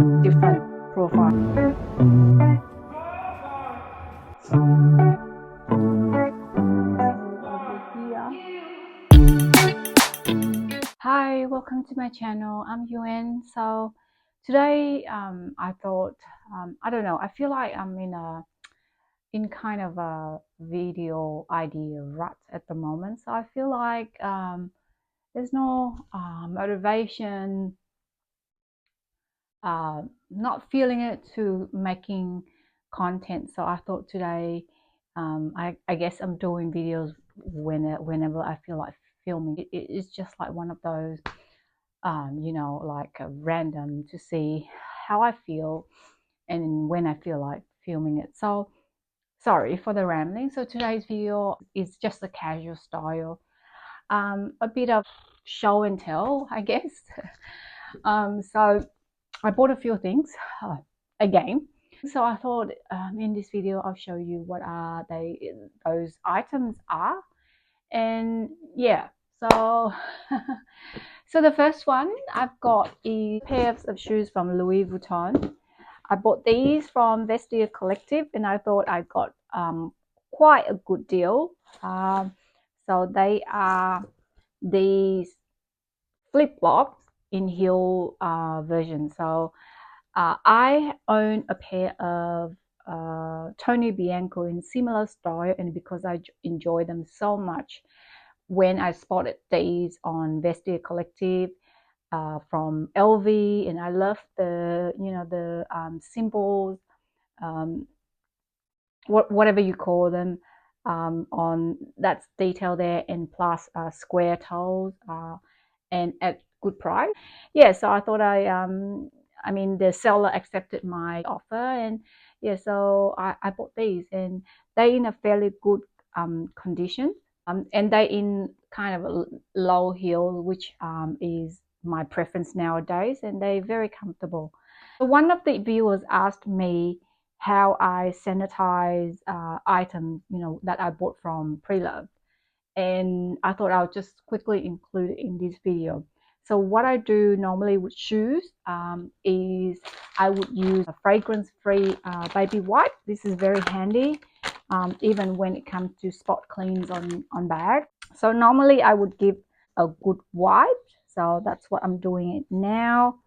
different profile. Hi, welcome to my channel. I'm Yuen. So today I thought I don't know, I feel like I'm in kind of a video idea rut at the moment. So I feel like there's no motivation, not feeling it to making content. So I thought today I guess I'm doing videos whenever I feel like filming. It's just like one of those you know, like random to see how I feel and when I feel like filming it. So sorry for the rambling. So today's video is just a casual style, a bit of show and tell, I guess. So I bought a few things again. So I thought in this video I'll show you what those items are. And yeah, so so the first one I've got is pairs of shoes from Louis Vuitton. I bought these from Vestiaire Collective and I thought I got quite a good deal. So they are these flip-flops in heel version. So I own a pair of Tony Bianco in similar style, and because I enjoy them so much, when I spotted these on Vestiaire Collective from LV, and I love the the symbols, whatever you call them, on that's detail there, and plus square toes, and at good price. Yeah, so I thought I mean the seller accepted my offer, and yeah, so I bought these, and they're in a fairly good condition. And they in kind of a low heel, which is my preference nowadays, and they're very comfortable. So one of the viewers asked me how I sanitize items, you know, that I bought from Preloved, and I thought I'll just quickly include it in this video. So what I do normally with shoes is I would use a fragrance-free baby wipe. This is very handy, even when it comes to spot cleans on bags. So normally I would give a good wipe. So that's what I'm doing it now.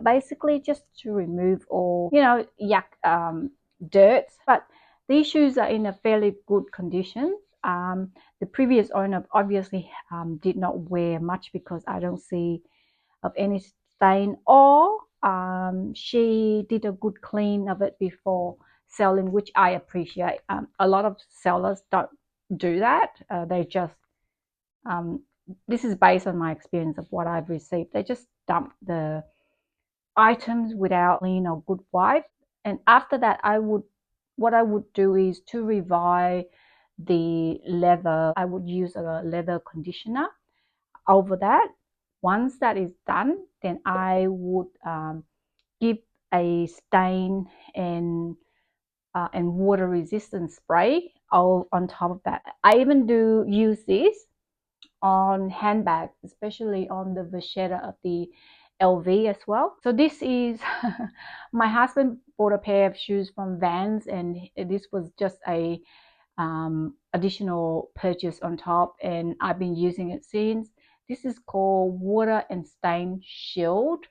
Basically just to remove all, you know, yuck, dirt. But these shoes are in a fairly good condition. The previous owner obviously did not wear much because I don't see of any stain, or she did a good clean of it before selling, which I appreciate. A lot of sellers don't do that. They just this is based on my experience of what I've received. They just dump the items without clean or good wipe, and after that what I would do is to revive the leather. I would use a leather conditioner over that. Once that is done, then I would give a stain and water resistant spray on top of that. I even do use this on handbags, especially on the vachetta of the LV as well. So this is my husband bought a pair of shoes from Vans, and this was just a additional purchase on top, and I've been using it since. This is called Water and Stain Shield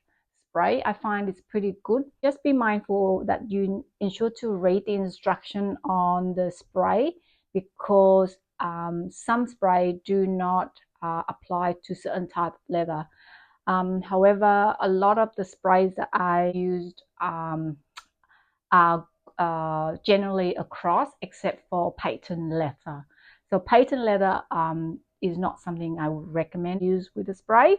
spray. I find it's pretty good. Just be mindful that you ensure to read the instruction on the spray, because some spray do not apply to certain type of leather. However, a lot of the sprays that I used are generally across, except for patent leather. So patent leather is not something I would recommend use with a spray,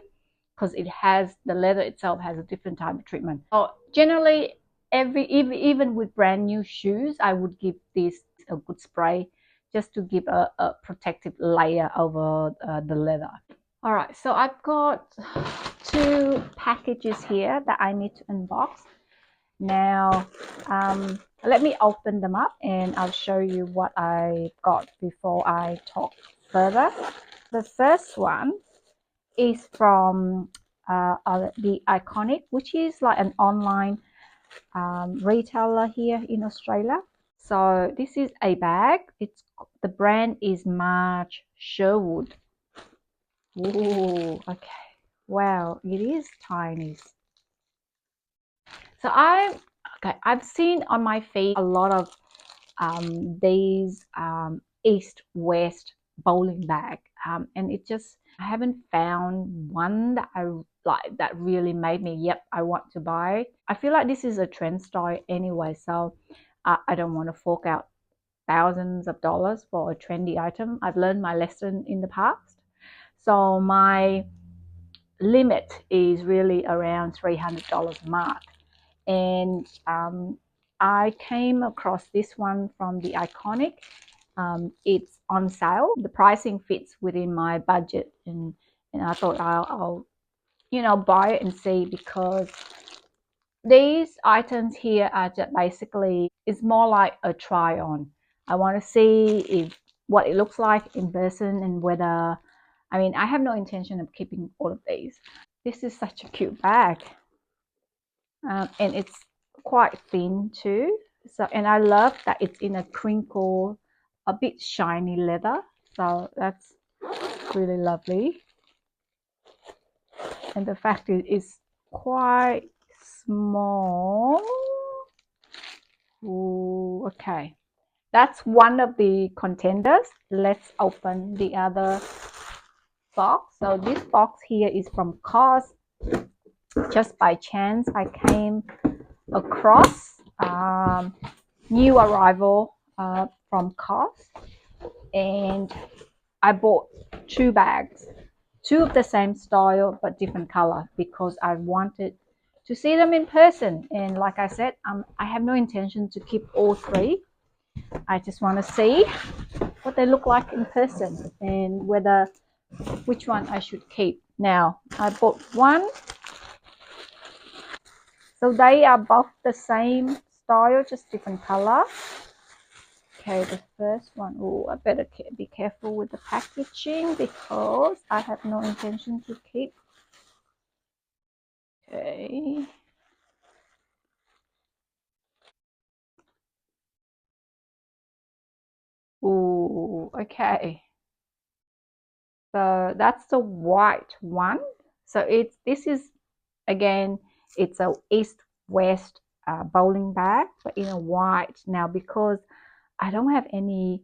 because it has, the leather itself has a different type of treatment. So generally, even with brand new shoes, I would give this a good spray just to give a protective layer over the leather. All right, so I've got 2 packages here that I need to unbox. Now, let me open them up and I'll show you what I got before I talk further. The first one is from the Iconic, which is like an online retailer here in Australia. So this is a bag. The brand is Marge Sherwood. Ooh, okay. Wow, it is tiny. So I've seen on my feed a lot of these East-West bowling bag, and I haven't found one that I like that really made me, yep, I want to buy. I feel like this is a trend style anyway, so I don't want to fork out thousands of dollars for a trendy item. I've learned my lesson in the past. So my limit is really around $300 mark. And I came across this one from the Iconic. It's on sale. The pricing fits within my budget, and I thought I'll buy it and see, because these items here are just basically, it's more like a try on. I want to see if what it looks like in person, and whether, I mean, I have no intention of keeping all of these. This is such a cute bag, and it's quite thin too. So, and I love that it's in a crinkle, a bit shiny leather. So that's really lovely. And the fact is quite small. Ooh, okay, that's one of the contenders. Let's open the other box. So this box here is from COS. Just by chance I came across new arrival from COS, and I bought two bags, two of the same style but different color, because I wanted to see them in person. And like I said, I have no intention to keep all three. I just want to see what they look like in person, and which one I should keep. Now I bought one, so they are both the same style, just different color. Okay, the first one. Oh, I better be careful with the packaging, because I have no intention to keep. Okay. Oh, okay. So that's the white one. So this is, again, it's a East-West bowling bag, but in a white. Now, because I don't have any,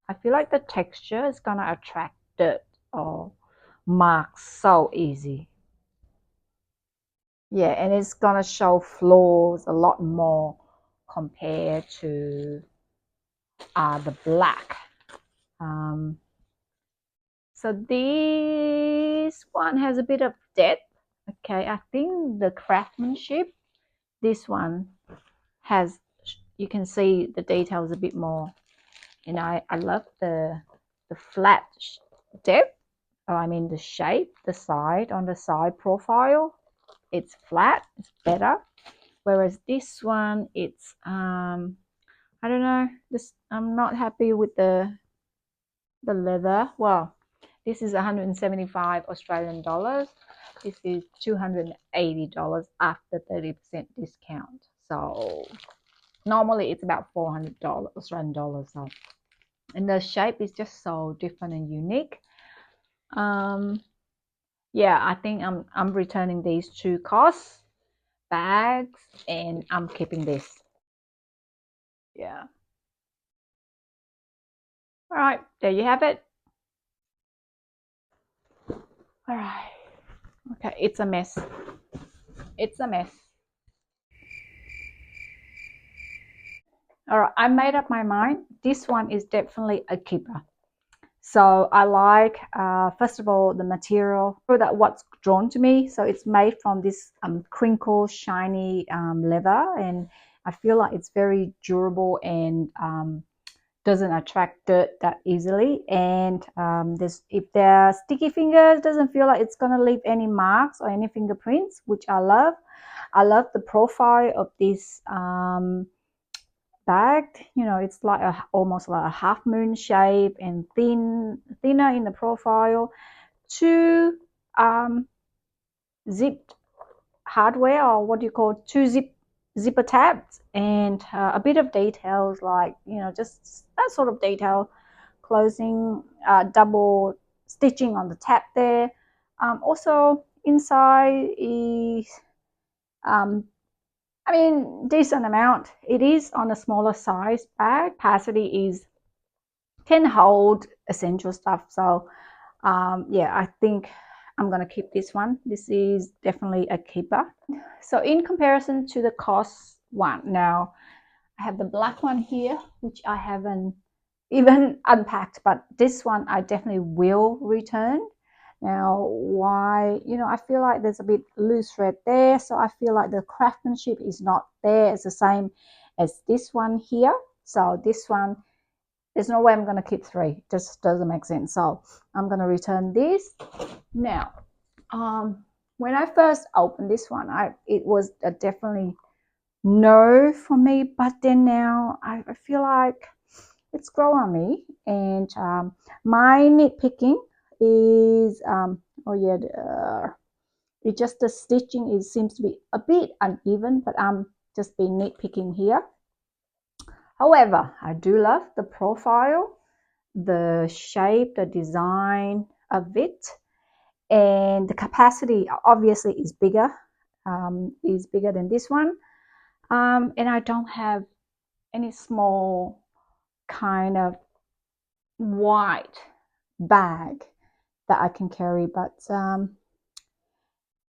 I feel like the texture is gonna attract dirt or marks so easy. Yeah, and it's gonna show flaws a lot more compared to the black. So this one has a bit of depth. Okay, I think the craftsmanship, this one has, you can see the details a bit more. And I love the flat depth. Oh, I mean the shape, the side, on the side profile, it's flat, it's better. Whereas this one, it's I don't know, this, I'm not happy with the leather. Well, this is 175 Australian dollars. This is $280 after 30% discount. So normally it's about $400 Australian dollars. So, and the shape is just so different and unique. Yeah, I think I'm returning these two COS bags, and I'm keeping this. Yeah. All right, there you have it. All right. Okay, it's a mess. It's a mess. All right, I made up my mind. This one is definitely a keeper. So I like, first of all, the material. That what's drawn to me. So it's made from this crinkle, shiny leather, and I feel like it's very durable and doesn't attract dirt that easily. And if there are sticky fingers, doesn't feel like it's gonna leave any marks or any fingerprints, which I love. I love the profile of this bag. You know, it's like almost like a half moon shape, and thinner in the profile. Two zipped hardware, or what do you call, two zip zipper tabs, and a bit of details like, you know, just that sort of detail, closing, double stitching on the tab there. Also inside is, I mean, decent amount. It is on a smaller size bag. Capacity is, can hold essential stuff. So yeah, I think I'm gonna keep this one. This is definitely a keeper. So in comparison to the COS one, now I have the black one here, which I haven't even unpacked, but this one I definitely will return. Now, why? You know, I feel like there's a bit loose thread there, so I feel like the craftsmanship is not there. It's the same as this one here. So this one, there's no way I'm going to keep three. It just doesn't make sense. So I'm going to return this. Now, when I first opened this one, it was a definitely no for me, but then now I feel like it's grown on me. And my nitpicking is, oh yeah, it just, the stitching seems to be a bit uneven, but I'm just being nitpicking here. However, I do love the profile, the shape, the design of it, and the capacity obviously is bigger than this one. And I don't have any small kind of white bag that I can carry, but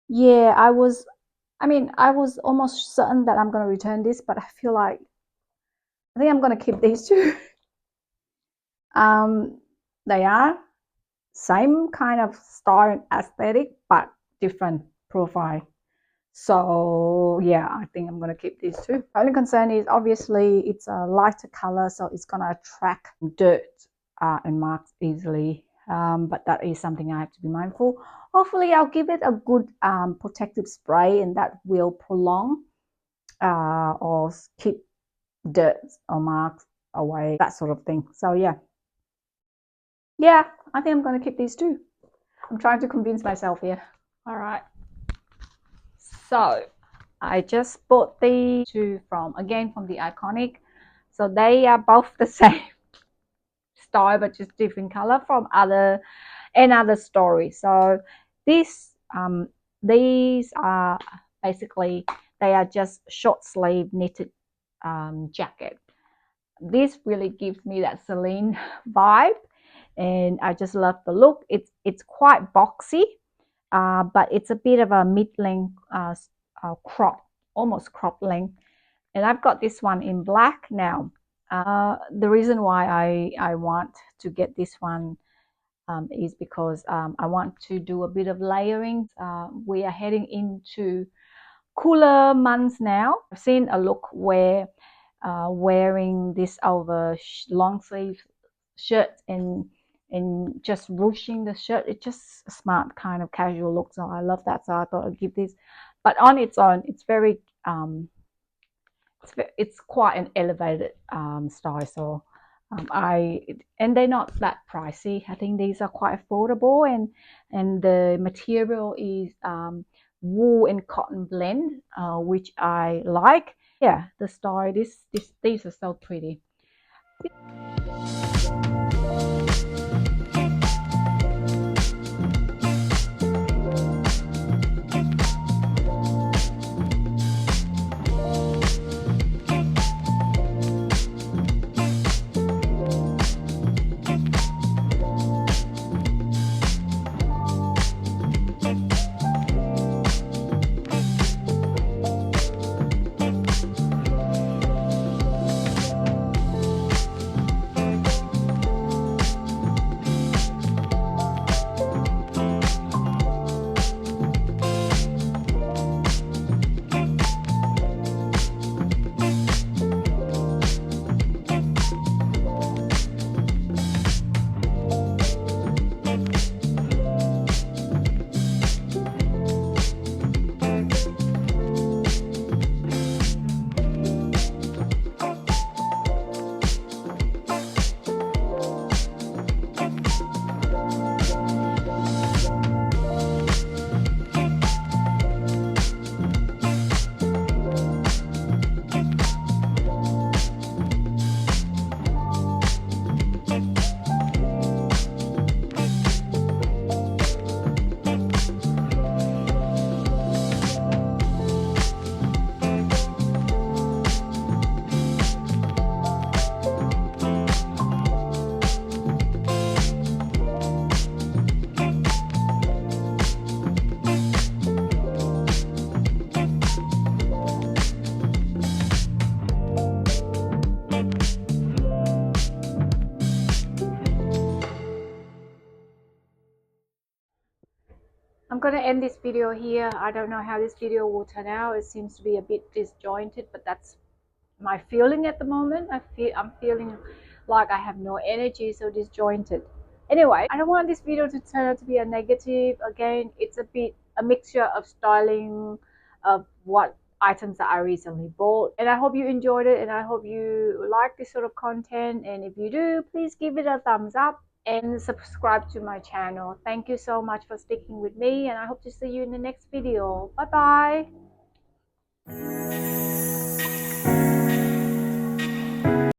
yeah, I was almost certain that I'm going to return this, but I feel like I think I'm going to keep these two. They are same kind of style and aesthetic, but different profile. So yeah, I think I'm going to keep these two. The only concern is obviously it's a lighter color, so it's going to attract dirt and marks easily. But that is something I have to be mindful. Hopefully I'll give it a good protective spray, and that will prolong or keep dirt or marks away, that sort of thing. So yeah, I think I'm going to keep these two. I'm trying to convince myself here. All right. So I just bought these two from the Iconic. So they are both the same style, but just different color from another story. So these are basically, they are just short sleeve knitted jacket. This really gives me that Celine vibe, and I just love the look. It's quite boxy, but it's a bit of a mid-length crop, almost crop length. And I've got this one in black now. The reason why I want to get this one is because I want to do a bit of layering. We are heading into cooler months now. I've seen a look where wearing this over long sleeve shirt and just ruching the shirt, it's just a smart kind of casual look. So I love that. So I thought I'd give this, but on its own, it's very it's quite an elevated style. So and they're not that pricey. I think these are quite affordable, and the material is wool and cotton blend, which I like. Yeah, the style, these are so pretty. I'm going to end this video here. I don't know how this video will turn out. It seems to be a bit disjointed, but that's my feeling at the moment. I'm feeling like I have no energy, so disjointed. Anyway, I don't want this video to turn out to be a negative. Again, it's a mixture of styling of what items that I recently bought, and I hope you enjoyed it, and I hope you like this sort of content. And if you do, please give it a thumbs up and subscribe to my channel. Thank you so much for sticking with me, and I hope to see you in the next video. Bye bye.